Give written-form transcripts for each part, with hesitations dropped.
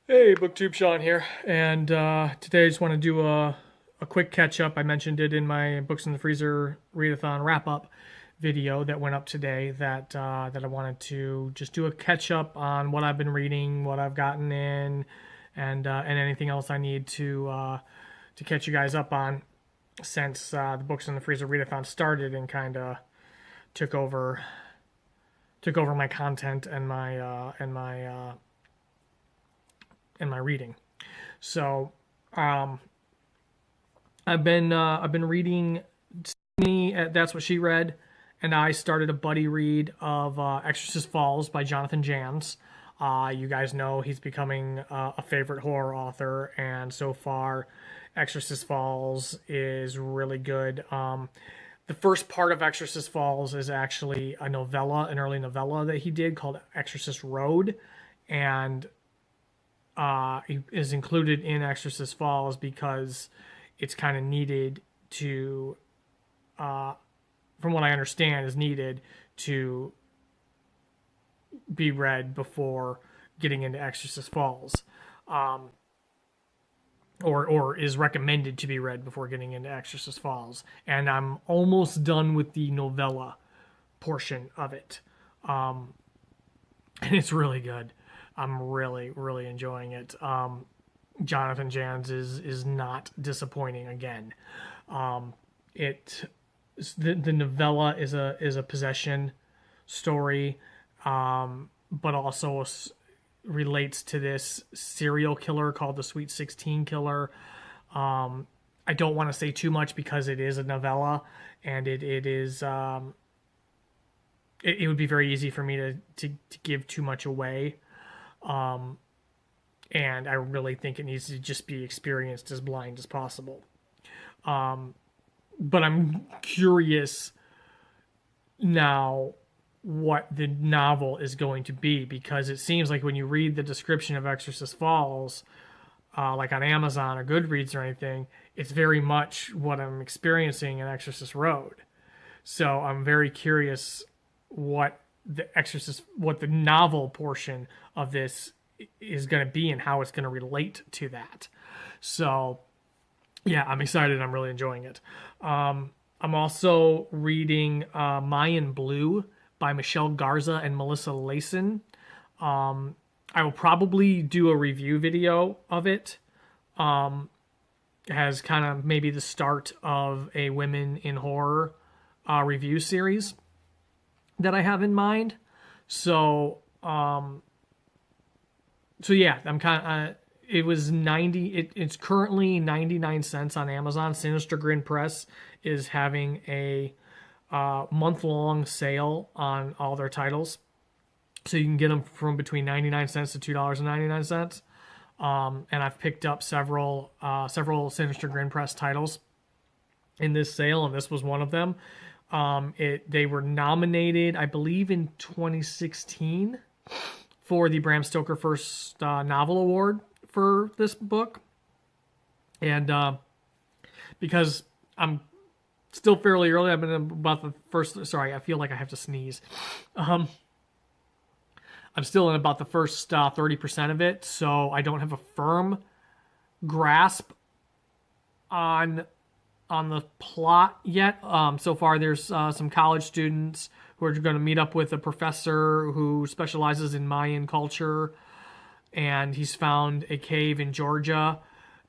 Hey, BookTube Sean here, and today I just want to do a quick catch up. I mentioned it in my Books in the Freezer readathon wrap up video that went up today. That I wanted to just do a catch up on what I've been reading, what I've gotten in, and anything else I need to catch you guys up on since the Books in the Freezer readathon started and kind of took over took over my content and my reading. So um, I've been reading. That's what she read, and I started a buddy read of Exorcist Falls by Jonathan Jans. You guys know he's becoming a favorite horror author, and so far, Exorcist Falls is really good. The first part of Exorcist Falls is actually a novella, an early novella that he did called Exorcist Road, and is included in Exorcist Falls because it's kind of needed to, from what I understand, is needed to be read before getting into Exorcist Falls, or is recommended to be read before getting into Exorcist Falls. And I'm almost done with the novella portion of it, and it's really good. I'm really enjoying it. Jonathan Jans is not disappointing again. It the novella is a possession story, but also relates to this serial killer called the Sweet 16 Killer. I don't want to say too much because it is a novella, and it is it would be very easy for me to give too much away. And I really think it needs to just be experienced as blind as possible. But I'm curious now what the novel is going to be, because it seems like when you read the description of Exorcist Falls, like on Amazon or Goodreads or anything, it's very much what I'm experiencing in Exorcist Road. So I'm very curious what the novel portion of this is going to be and how it's going to relate to that. So yeah, I'm excited. I'm really enjoying it. I'm also reading Mayan Blue by Michelle Garza and Melissa Layson. I will probably do a review video of it, as kind of maybe the start of a women in horror review series that I have in mind. So yeah, I'm kind of. It was 90. It's currently 99 cents on Amazon. Sinister Grin Press is having a month long sale on all their titles, so you can get them from between 99 cents to $2.99. And I've picked up several Sinister Grin Press titles in this sale, and this was one of them. They were nominated, I believe, in 2016 for the Bram Stoker First Novel Award for this book. And because I'm still fairly early, I've been about the first. Sorry, I feel like I have to sneeze. I'm still in about the first 30% of it, so I don't have a firm grasp on the plot yet. So far, there's some college students who are going to meet up with a professor who specializes in Mayan culture, and he's found a cave in Georgia,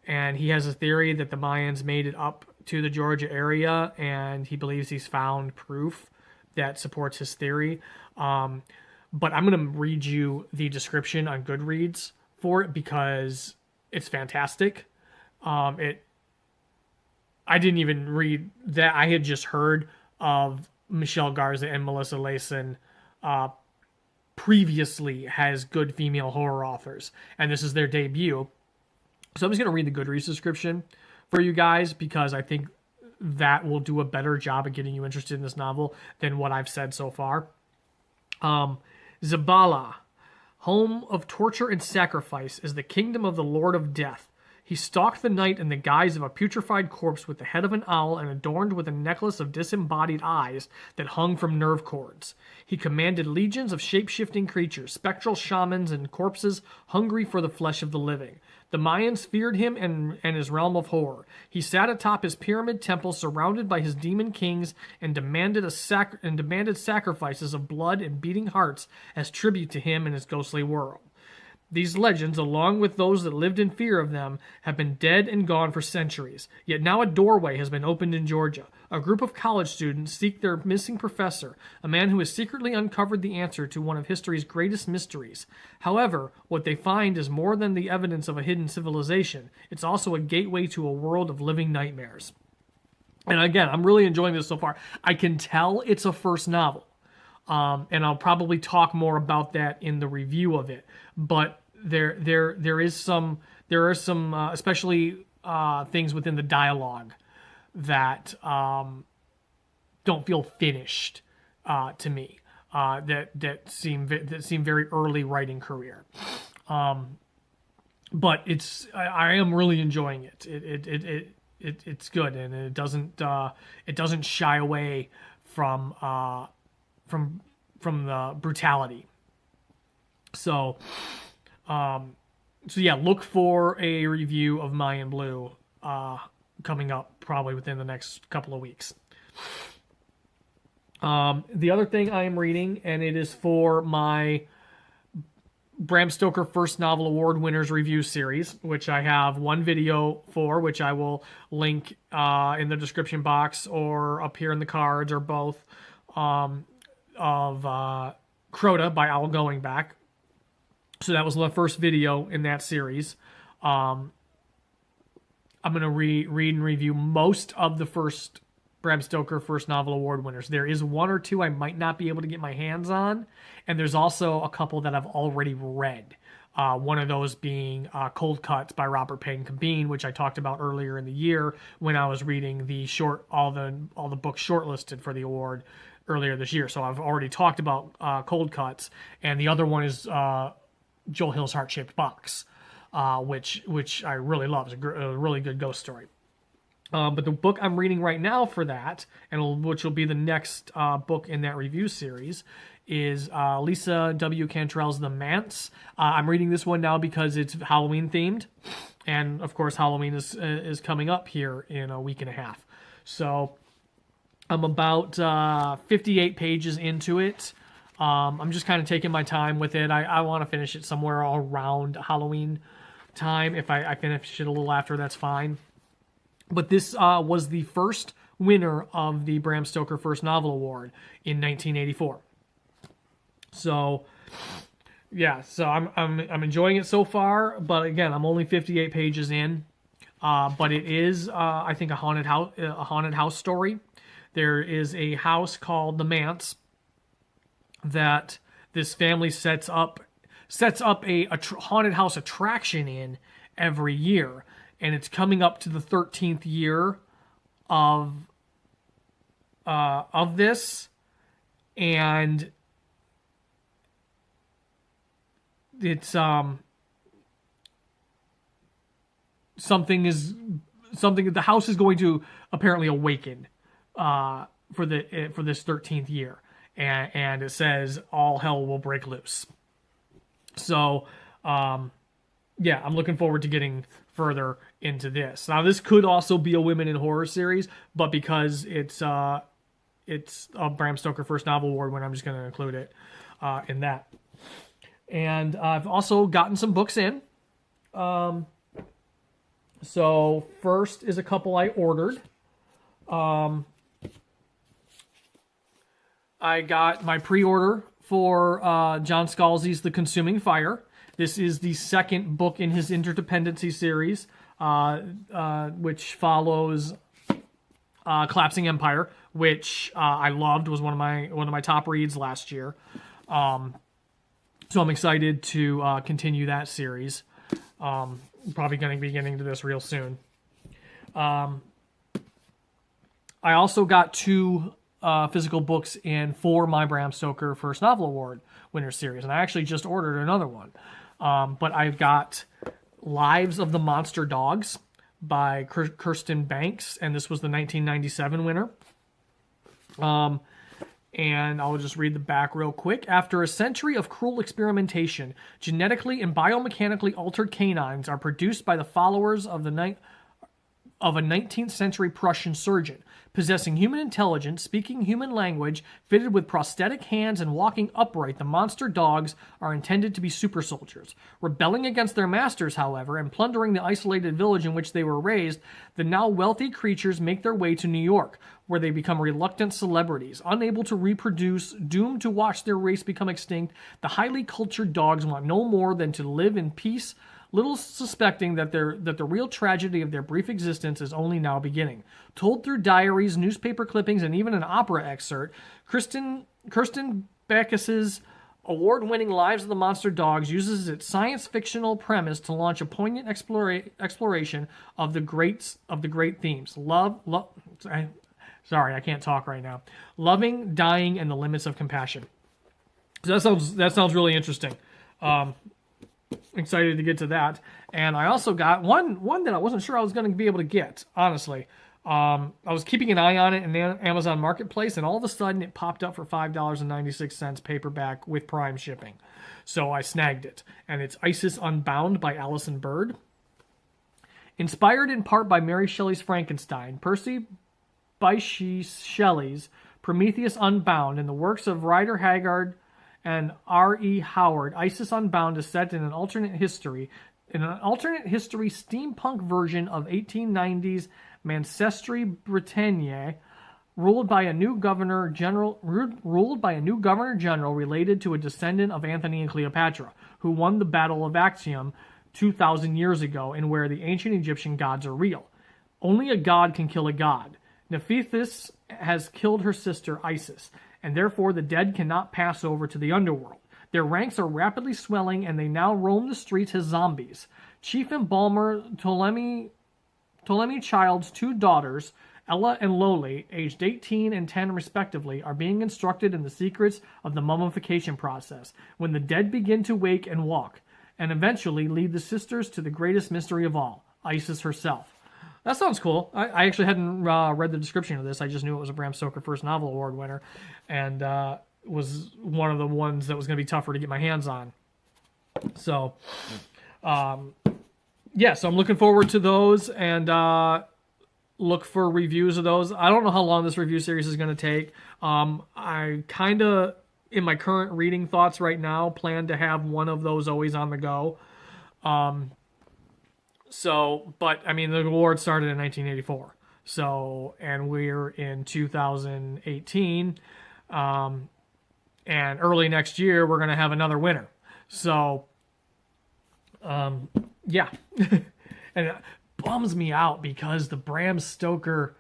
and he has a theory that the Mayans made it up to the Georgia area, and he believes he's found proof that supports his theory. But I'm going to read you the description on Goodreads for it because it's fantastic. I didn't even read that. I had just heard of Michelle Garza and Melissa Layson previously as good female horror authors, and this is their debut. So I'm just going to read the Goodreads description for you guys because I think that will do a better job of getting you interested in this novel than what I've said so far. Zabala, home of torture and sacrifice, is the kingdom of the Lord of Death. He stalked the night in the guise of a putrefied corpse with the head of an owl and adorned with a necklace of disembodied eyes that hung from nerve cords. He commanded legions of shape-shifting creatures, spectral shamans, and corpses hungry for the flesh of the living. The Mayans feared him and his realm of horror. He sat atop his pyramid temple surrounded by his demon kings and demanded sacrifices of blood and beating hearts as tribute to him and his ghostly world. These legends, along with those that lived in fear of them, have been dead and gone for centuries. Yet now a doorway has been opened in Georgia. A group of college students seek their missing professor, a man who has secretly uncovered the answer to one of history's greatest mysteries. However, what they find is more than the evidence of a hidden civilization. It's also a gateway to a world of living nightmares. And again, I'm really enjoying this so far. I can tell it's a first novel. And I'll probably talk more about that in the review of it. But there are some especially things within the dialogue that don't feel finished to me. That seem very early writing career. But I am really enjoying it. It's good, and it doesn't shy away from the brutality. So yeah, look for a review of Mayan Blue coming up probably within the next couple of weeks. The other thing I am reading, and it is for my Bram Stoker First Novel Award Winners Review Series, which I have one video for, which I will link in the description box or up here in the cards or both, of Crota by Owl Going Back. So that was the first video in that series. I'm going to read and review most of the first Bram Stoker First Novel Award winners. There is one or two I might not be able to get my hands on, and there's also a couple that I've already read. One of those being Cold Cuts by Robert Payne Cabine, which I talked about earlier in the year when I was reading all the books shortlisted for the award earlier this year. So I've already talked about Cold Cuts, and the other one is Joel Hill's Heart-Shaped Box, which I really love. It's a really good ghost story. But the book I'm reading right now for that, and which will be the next book in that review series, is Lisa W. Cantrell's The Manse. I'm reading this one now because it's Halloween themed, and of course Halloween is coming up here in a week and a half. So I'm about 58 pages into it. I'm just kind of taking my time with it. I want to finish it somewhere around Halloween time. If I finish it a little after, that's fine. But this was the first winner of the Bram Stoker First Novel Award in 1984. So, yeah, so I'm enjoying it so far. But again, I'm only 58 pages in. But it is, I think, a haunted house story. There is a house called the Manse that this family sets up a haunted house attraction in every year. And it's coming up to the 13th year of this, and it's something that the house is going to apparently awaken for this 13th year, and it says all hell will break loose. So yeah, I'm looking forward to getting further into this. Now, this could also be a women in horror series, but because it's a Bram Stoker First Novel Award winner, I'm just going to include it in that. And I've also gotten some books in. So first is a couple I ordered. I got my pre-order for John Scalzi's The Consuming Fire. This is the second book in his Interdependency series, which follows Collapsing Empire, which I loved, was one of my top reads last year. So I'm excited to continue that series. Probably going to be getting to this real soon. I also got 2 physical books in for my Bram Stoker First Novel Award winner series, and I actually just ordered another one. But I've got Lives of the Monster Dogs by Kirsten Banks, and this was the 1997 winner. And I'll just read the back real quick. After a century of cruel experimentation, genetically and biomechanically altered canines are produced by the followers of a 19th century Prussian surgeon. Possessing human intelligence, speaking human language, fitted with prosthetic hands and walking upright, the monster dogs are intended to be super soldiers. Rebelling against their masters, however, and plundering the isolated village in which they were raised, the now wealthy creatures make their way to New York, where they become reluctant celebrities. Unable to reproduce, doomed to watch their race become extinct, the highly cultured dogs want no more than to live in peace, little suspecting that the real tragedy of their brief existence is only now beginning. Told through diaries, newspaper clippings, and even an opera excerpt, Kirsten Backus's award-winning Lives of the Monster Dogs uses its science-fictional premise to launch a poignant exploration of the great themes: sorry, I can't talk right now. Loving, dying, and the limits of compassion. So that sounds really interesting. Excited to get to that. And I also got one that I wasn't sure I was going to be able to get, honestly. I was keeping an eye on it in the Amazon Marketplace, and all of a sudden it popped up for $5.96 paperback with Prime shipping. So I snagged it. And it's Isis Unbound by Alison Bird. Inspired in part by Mary Shelley's Frankenstein, Percy Bysshe Shelley's Prometheus Unbound, and the works of Rider Haggard and R.E. Howard, Isis Unbound is set in an alternate history steampunk version of 1890s Ancestry Britannia, ruled by a new governor general related to a descendant of Antony and Cleopatra, who won the Battle of Actium 2,000 years ago, and where the ancient Egyptian gods are real. Only a god can kill a god. Nephthys has killed her sister Isis, and therefore the dead cannot pass over to the underworld. Their ranks are rapidly swelling, and they now roam the streets as zombies. Chief embalmer Ptolemy Child's two daughters, Ella and Loli, aged 18 and 10 respectively, are being instructed in the secrets of the mummification process, when the dead begin to wake and walk, and eventually lead the sisters to the greatest mystery of all, Isis herself. That sounds cool. I actually hadn't read the description of this. I just knew it was a Bram Stoker First Novel Award winner, and was one of the ones that was going to be tougher to get my hands on. So, so I'm looking forward to those, and look for reviews of those. I don't know how long this review series is going to take. I kind of, in my current reading thoughts right now, plan to have one of those always on the go. But I mean, the award started in 1984. So, and we're in 2018. And early next year, we're going to have another winner. So, yeah. And it bums me out because the Bram Stoker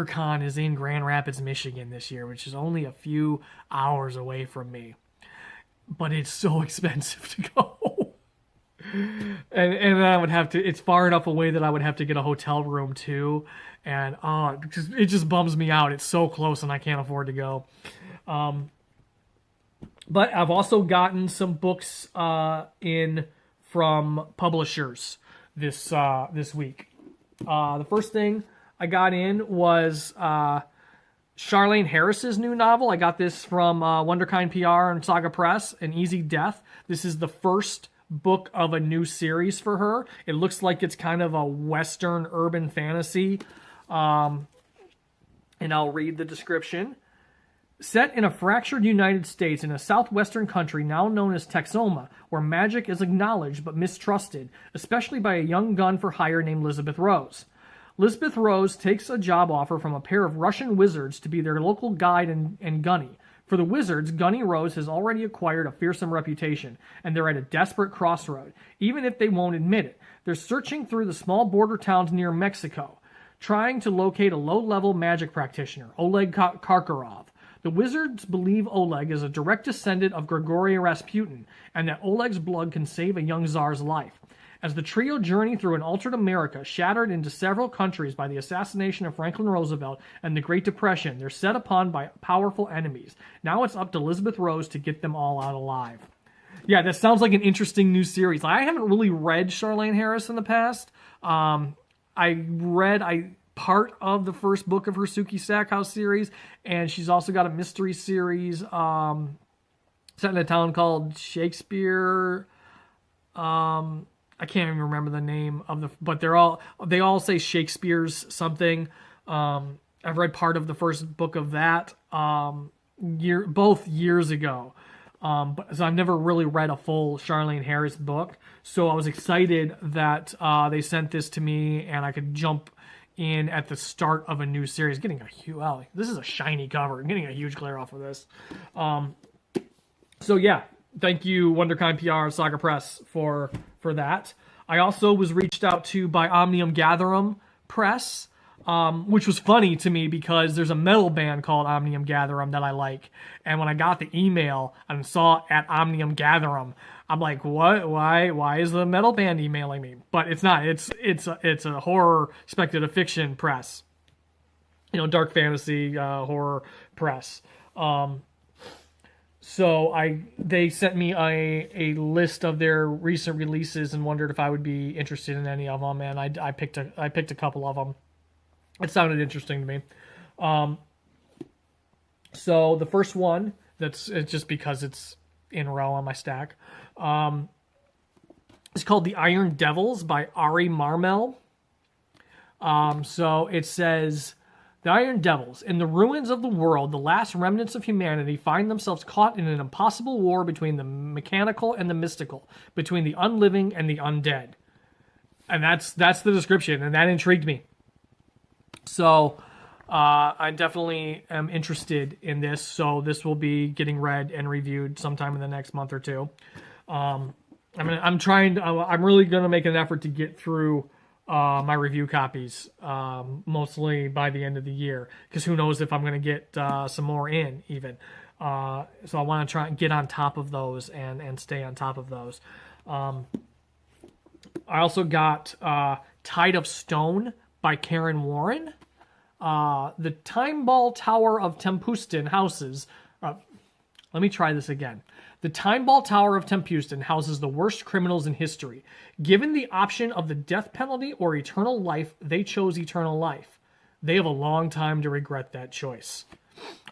Con is in Grand Rapids, Michigan this year, which is only a few hours away from me. But it's so expensive to go. And I would have to, it's far enough away that I would have to get a hotel room too. And it just bums me out. It's so close and I can't afford to go. But I've also gotten some books in from publishers this week. The first thing I got in was Charlene Harris's new novel. I got this from Wonderkind PR and Saga Press, An Easy Death. This is the first book of a new series for her. It looks like it's kind of a Western urban fantasy. And I'll read the description. Set in a fractured United States in a southwestern country now known as Texoma, where magic is acknowledged but mistrusted, especially by a young gun for hire named Elizabeth Rose. Elizabeth Rose takes a job offer from a pair of Russian wizards to be their local guide and gunny. For the wizards, Gunny Rose has already acquired a fearsome reputation, and they're at a desperate crossroad, even if they won't admit it. They're searching through the small border towns near Mexico, trying to locate a low-level magic practitioner, Oleg Karkarov. The wizards believe Oleg is a direct descendant of Grigory Rasputin, and that Oleg's blood can save a young czar's life. As the trio journey through an altered America, shattered into several countries by the assassination of Franklin Roosevelt and the Great Depression, they're set upon by powerful enemies. Now it's up to Elizabeth Rose to get them all out alive. Yeah, that sounds like an interesting new series. I haven't really read Charlaine Harris in the past. I read part of the first book of her Suki Stackhouse series, and she's also got a mystery series set in a town called Shakespeare. I can't even remember the name of but they all say Shakespeare's something. I've read part of the first book of that both years ago. So I've never really read a full Charlaine Harris book. So I was excited that they sent this to me and I could jump in at the start of a new series. Getting a huge, wow, this is a shiny cover. I'm getting a huge glare off of this. So yeah, thank you WonderKind PR Saga Press for that. I also was reached out to by Omnium Gatherum Press, which was funny to me because there's a metal band called Omnium Gatherum that I like. And when I got the email and saw at Omnium Gatherum, I'm like, what? Why is the metal band emailing me? But it's not. It's a horror speculative fiction press. Dark fantasy horror press. So they sent me a list of their recent releases and wondered if I would be interested in any of them, and I picked a couple of them. It sounded interesting to me. So the first one, it's just because it's in a row on my stack. It's called The Iron Devils by Ari Marmel. So it says, the Iron Devils, in the ruins of the world, the last remnants of humanity find themselves caught in an impossible war between the mechanical and the mystical, between the unliving and the undead. And that's the description, and that intrigued me. So I definitely am interested in this. So this will be getting read and reviewed sometime in the next month or two. I'm really gonna make an effort to get through my review copies mostly by the end of the year, because who knows if I'm gonna get some more in even. So I want to try and get on top of those and stay on top of those. I also got Tide of Stone by Karen Warren. The Time Ball Tower of Tempuston houses... let me try this again. The Time Ball Tower of Tempuston houses the worst criminals in history. Given the option of the death penalty or eternal life, they chose eternal life. They have a long time to regret that choice.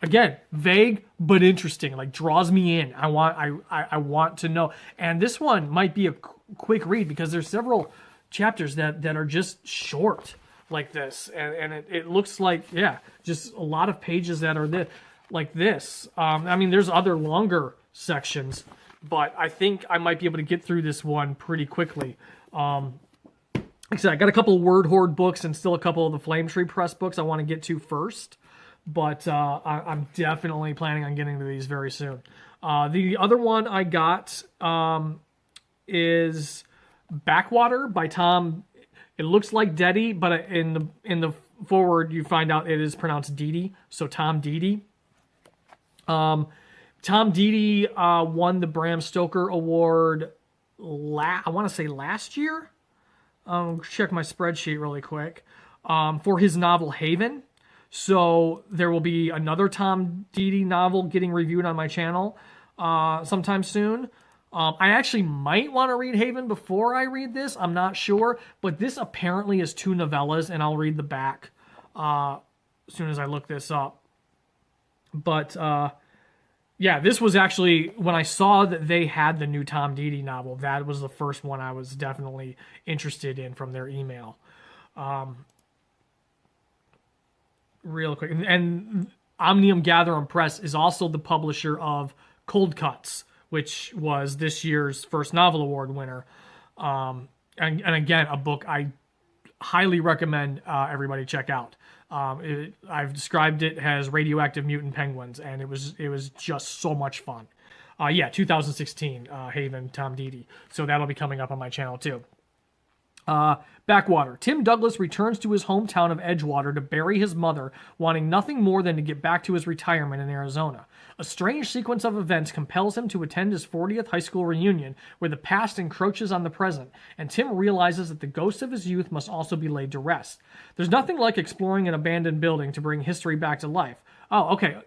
Again, vague but interesting. Like, draws me in. I want to know. And this one might be a quick read because there's several chapters that are just short like this, and it looks like, yeah, just a lot of pages that are like this. There's other longer sections, but I think I might be able to get through this one pretty quickly. Like I said, I got a couple of Word Horde books and still a couple of the Flame Tree Press books I want to get to first, but I'm definitely planning on getting to these very soon. The other one I got is Backwater by Tom. It looks like Deddy, but in the forward you find out it is pronounced Didi, so Tom Didi. Tom Didi won the Bram Stoker Award I want to say last year. Check my spreadsheet really quick. For his novel Haven. So there will be another Tom Didi novel getting reviewed on my channel sometime soon. I actually might want to read Haven before I read this. I'm not sure. But this apparently is 2 novellas, and I'll read the back as soon as I look this up. But, yeah, this was actually, when I saw that they had the new Tom Didi novel, that was the first one I was definitely interested in from their email. Real quick. And Omnium Gatherum Press is also the publisher of Cold Cuts, which was this year's first novel award winner. And again, a book I highly recommend everybody check out. I've described it as radioactive mutant penguins, and it was just so much fun. 2016 Haven, Tom Didi. So that'll be coming up on my channel too. Backwater. Tim Douglas returns to his hometown of Edgewater to bury his mother, wanting nothing more than to get back to his retirement in Arizona. A strange sequence of events compels him to attend his 40th high school reunion, where the past encroaches on the present, and Tim realizes that the ghosts of his youth must also be laid to rest. There's nothing like exploring an abandoned building to bring history back to life. Oh, okay.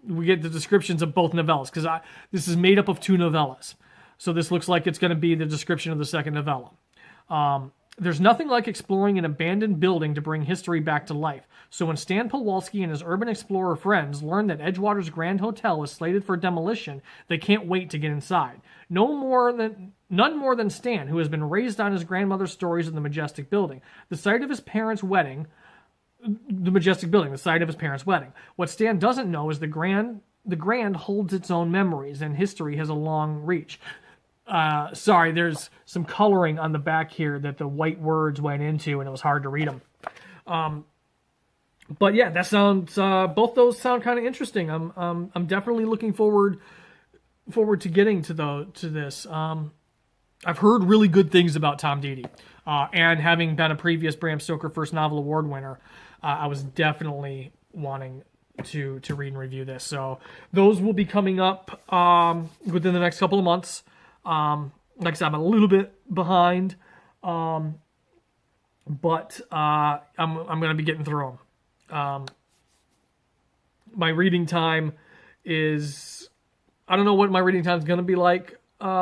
We get the descriptions of both novellas, because this is made up of 2 novellas. So this looks like it's going to be the description of the second novella. There's nothing like exploring an abandoned building to bring history back to life. So when Stan Pawlowski and his urban explorer friends learn that Edgewater's Grand Hotel is slated for demolition, they can't wait to get inside. None more than Stan, who has been raised on his grandmother's stories of the majestic building. The site of his parents' wedding, the site of his parents' wedding. What Stan doesn't know is the Grand holds its own memories, and history has a long reach. Sorry, there's some coloring on the back here that the white words went into, and it was hard to read them. But yeah, that sounds. Both those sound kind of interesting. I'm definitely looking forward to getting to this. I've heard really good things about Tom Deedy, and having been a previous Bram Stoker First Novel Award winner, I was definitely wanting to read and review this. So those will be coming up within the next couple of months. Like I said, I'm a little bit behind, but I'm going to be getting through them. My reading time is, I don't know what my reading time is going to be like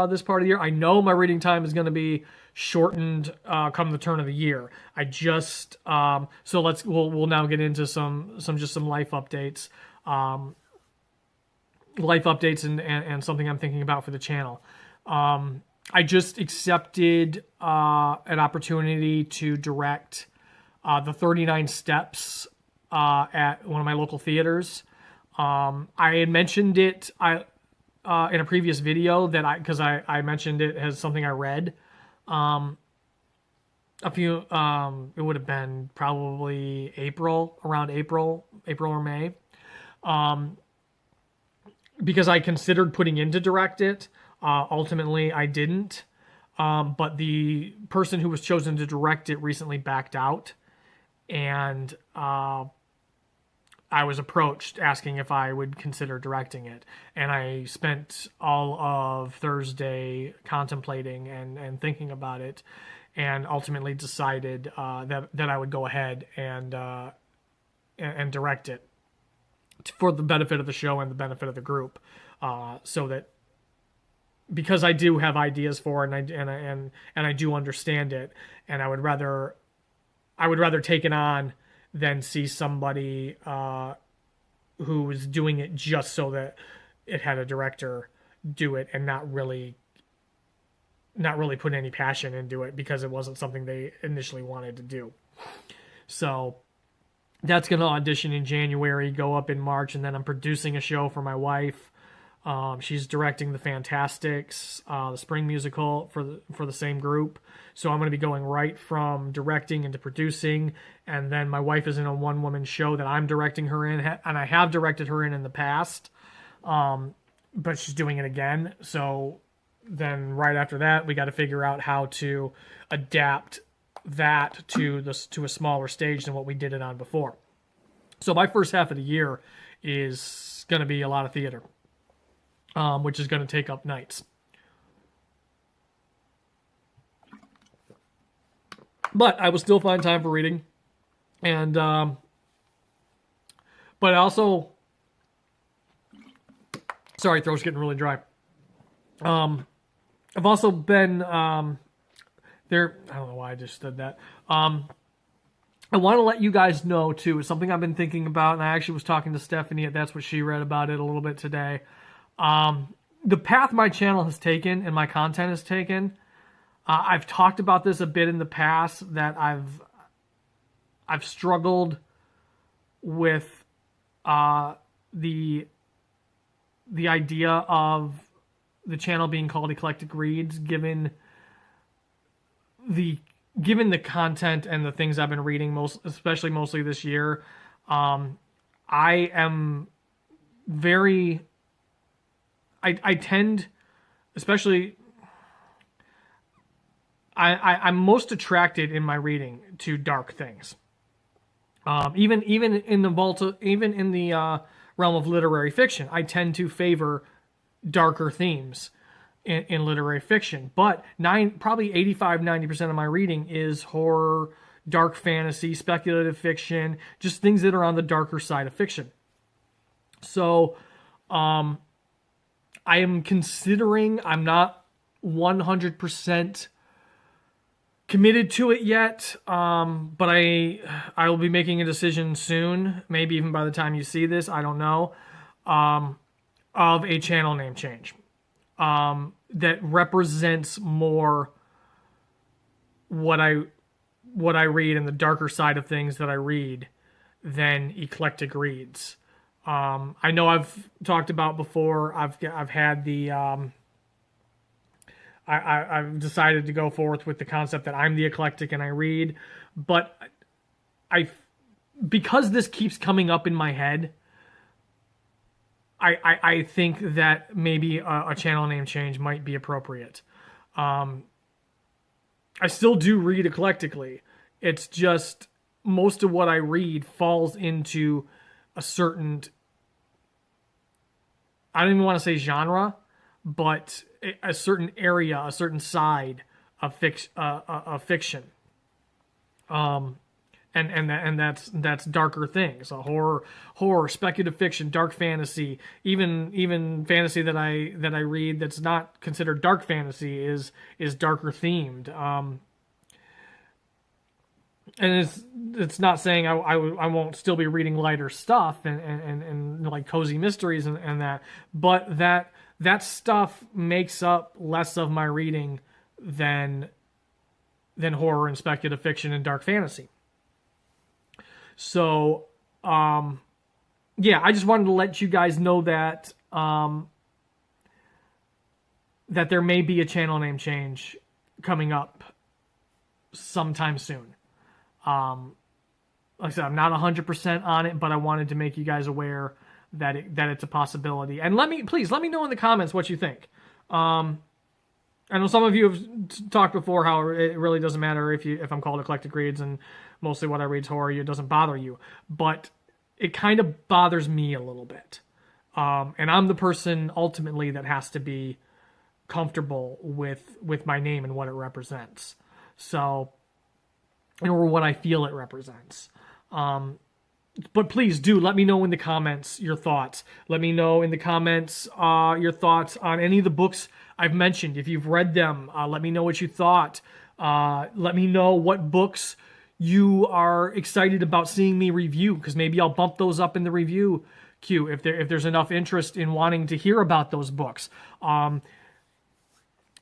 this part of the year. I know my reading time is going to be shortened come the turn of the year. I just so we'll now get into some life updates, and something I'm thinking about for the channel. I just accepted an opportunity to direct the 39 Steps at one of my local theaters. I had mentioned it in a previous video because I mentioned it as something I read. It would have been probably around April or May. Because I considered putting in to direct it. Ultimately, I didn't. But the person who was chosen to direct it recently backed out. And I was approached asking if I would consider directing it. And I spent all of Thursday contemplating and thinking about it, and ultimately decided that I would go ahead and direct it for the benefit of the show and the benefit of the group. So that, because I do have ideas for it, and I do understand it, and I would rather take it on than see somebody who was doing it just so that it had a director do it, and not really put any passion into it because it wasn't something they initially wanted to do. So that's going to audition in January, go up in March, and then I'm producing a show for my wife. She's directing The Fantastics, the spring musical for the same group. So I'm going to be going right from directing into producing, and then my wife is in a one-woman show that I'm directing her in, and I have directed her in the past, but she's doing it again. So then right after that, we got to figure out how to adapt that to a smaller stage than what we did it on before. So my first half of the year is going to be a lot of theater. Which is going to take up nights. But I will still find time for reading. And, but also, sorry, throat's getting really dry. I've also been, there, I don't know why I just said that. I want to let you guys know, too, something I've been thinking about, and I actually was talking to Stephanie, That's What She Read about it a little bit today. The path my channel has taken and my content has taken, I've talked about this a bit in the past, that I've struggled with the idea of the channel being called Eclectic Reads, given the content and the things I've been reading, mostly this year. I am very... I tend, especially, I'm most attracted in my reading to dark things. Even in the realm of literary fiction, I tend to favor darker themes in literary fiction. But probably 85-90% of my reading is horror, dark fantasy, speculative fiction, just things that are on the darker side of fiction. So, I am considering, I'm not 100% committed to it yet, but I will be making a decision soon, maybe even by the time you see this, I don't know, of a channel name change that represents more what I read and the darker side of things that I read than Eclectic Reads. I know I've talked about before. I've had the I've decided to go forth with the concept that I'm the eclectic and I read, but because this keeps coming up in my head, I think that maybe a channel name change might be appropriate. I still do read eclectically. It's just most of what I read falls into a certain, I don't even want to say genre, but a certain area, a certain side of fiction. And that's darker things, horror, speculative fiction, dark fantasy, even fantasy that I read that's not considered dark fantasy is darker themed. And it's not saying I won't still be reading lighter stuff and like cozy mysteries and that, but that stuff makes up less of my reading than horror and speculative fiction and dark fantasy. So, yeah, I just wanted to let you guys know that that there may be a channel name change coming up sometime soon. Like I said, I'm not 100% on it, but I wanted to make you guys aware that it's a possibility. And please let me know in the comments what you think. I know some of you have talked before how it really doesn't matter if I'm called Eclectic Reads and mostly what I read is horror, it doesn't bother you. But it kind of bothers me a little bit. And I'm the person ultimately that has to be comfortable with my name and what it represents. So, or what I feel it represents. But please do let me know in the comments your thoughts. Let me know in the comments your thoughts on any of the books I've mentioned. If you've read them, let me know what you thought. Let me know what books you are excited about seeing me review, because maybe I'll bump those up in the review queue if there's enough interest in wanting to hear about those books.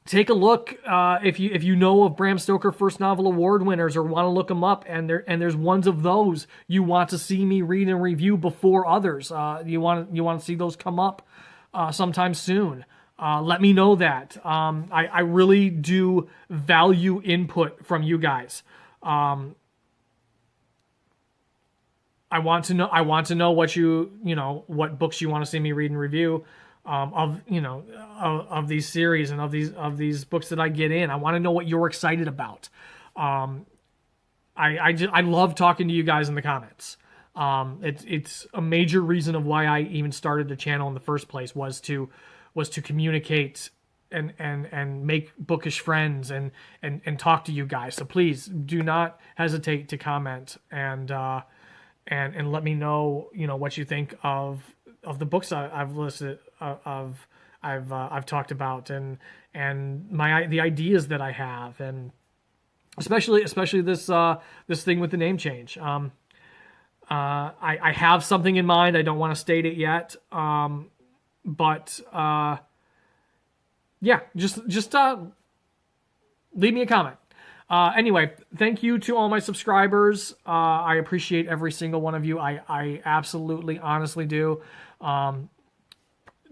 Take a look if you know of Bram Stoker First Novel Award winners or want to look them up, and there's ones of those you want to see me read and review before others. You want to see those come up sometime soon. Let me know that. I really do value input from you guys. I want to know what what books you want to see me read and review. Of these series and of these books that I get in. I want to know what you're excited about. I love talking to you guys in the comments. It's a major reason of why I even started the channel in the first place was to communicate and make bookish friends and talk to you guys. So please do not hesitate to comment and let me know what you think of the books I've listed, I've talked about, and the ideas that I have, and especially this thing with the name change. I have something in mind. I don't want to state it yet, but yeah, just leave me a comment. Anyway, thank you to all my subscribers. I appreciate every single one of you. I absolutely, honestly do.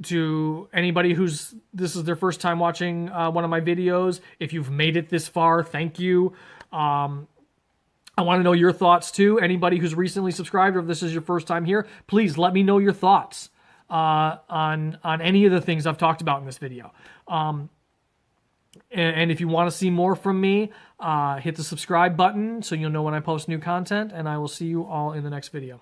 To anybody this is their first time watching one of my videos, if you've made it this far, thank you. I want to know your thoughts too. Anybody who's recently subscribed, or if this is your first time here, please let me know your thoughts on any of the things I've talked about in this video. And if you want to see more from me, hit the subscribe button so you'll know when I post new content, and I will see you all in the next video.